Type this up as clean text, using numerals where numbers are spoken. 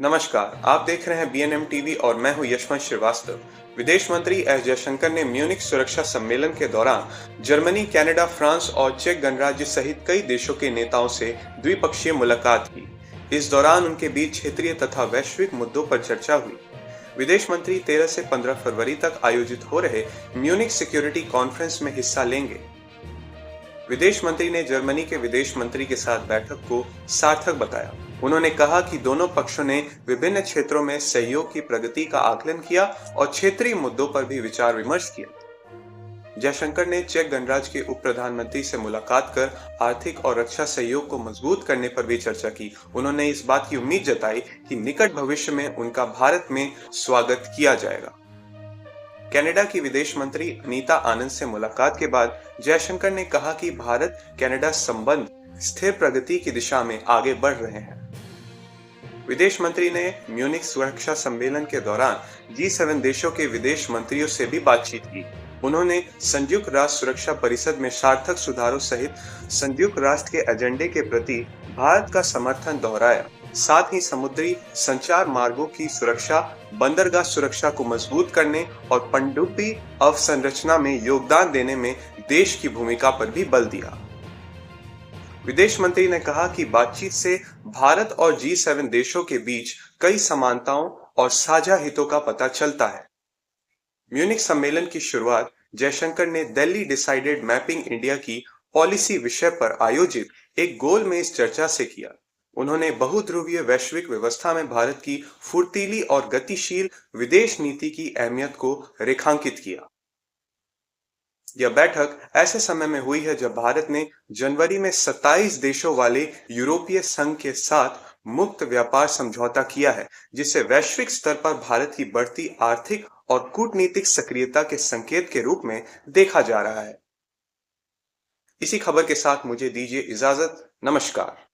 नमस्कार, आप देख रहे हैं बीएनएम टीवी और मैं हूं यशवंत श्रीवास्तव। विदेश मंत्री एस जयशंकर ने म्यूनिख सुरक्षा सम्मेलन के दौरान जर्मनी, कनाडा, फ्रांस और चेक गणराज्य सहित कई देशों के नेताओं से द्विपक्षीय मुलाकात की। इस दौरान उनके बीच क्षेत्रीय तथा वैश्विक मुद्दों पर चर्चा हुई। विदेश मंत्री 13 से 15 फरवरी तक आयोजित हो रहे म्यूनिख सिक्योरिटी कॉन्फ्रेंस में हिस्सा लेंगे। विदेश मंत्री ने जर्मनी के विदेश मंत्री के साथ बैठक को सार्थक बताया। उन्होंने कहा कि दोनों पक्षों ने विभिन्न क्षेत्रों में सहयोग की प्रगति का आकलन किया और क्षेत्रीय मुद्दों पर भी विचार विमर्श किया। जयशंकर ने चेक गणराज्य के उप प्रधानमंत्री से मुलाकात कर आर्थिक और रक्षा सहयोग को मजबूत करने पर भी चर्चा की। उन्होंने इस बात की उम्मीद जताई कि निकट भविष्य में उनका भारत में स्वागत किया जाएगा। कनाडा की विदेश मंत्री अनीता आनंद से मुलाकात के बाद जयशंकर ने कहा कि भारत कनाडा संबंध स्थिर प्रगति की दिशा में आगे बढ़ रहे हैं। विदेश मंत्री ने म्यूनिख सुरक्षा सम्मेलन के दौरान G7 देशों के विदेश मंत्रियों से भी बातचीत की। उन्होंने संयुक्त राष्ट्र सुरक्षा परिषद में सार्थक सुधारों सहित संयुक्त राष्ट्र के एजेंडे के प्रति भारत का समर्थन दोहराया। साथ ही समुद्री संचार मार्गों की सुरक्षा, बंदरगाह सुरक्षा को मजबूत करने और पनडुब्बी अवसंरचना में योगदान देने में देश की भूमिका पर भी बल दिया। विदेश मंत्री ने कहा कि बातचीत से भारत और G7 देशों के बीच कई समानताओं और साझा हितों का पता चलता है। म्यूनिख सम्मेलन की शुरुआत जयशंकर ने दिल्ली डिसाइडेड मैपिंग इंडिया की पॉलिसी विषय पर आयोजित एक गोलमेज चर्चा से किया। उन्होंने बहुध्रुवीय वैश्विक व्यवस्था में भारत की फुर्तीली और गतिशील विदेश नीति की अहमियत को रेखांकित किया। यह बैठक ऐसे समय में हुई है जब भारत ने जनवरी में 27 देशों वाले यूरोपीय संघ के साथ मुक्त व्यापार समझौता किया है, जिसे वैश्विक स्तर पर भारत की बढ़ती आर्थिक और कूटनीतिक सक्रियता के संकेत के रूप में देखा जा रहा है। इसी खबर के साथ मुझे दीजिए इजाजत। नमस्कार।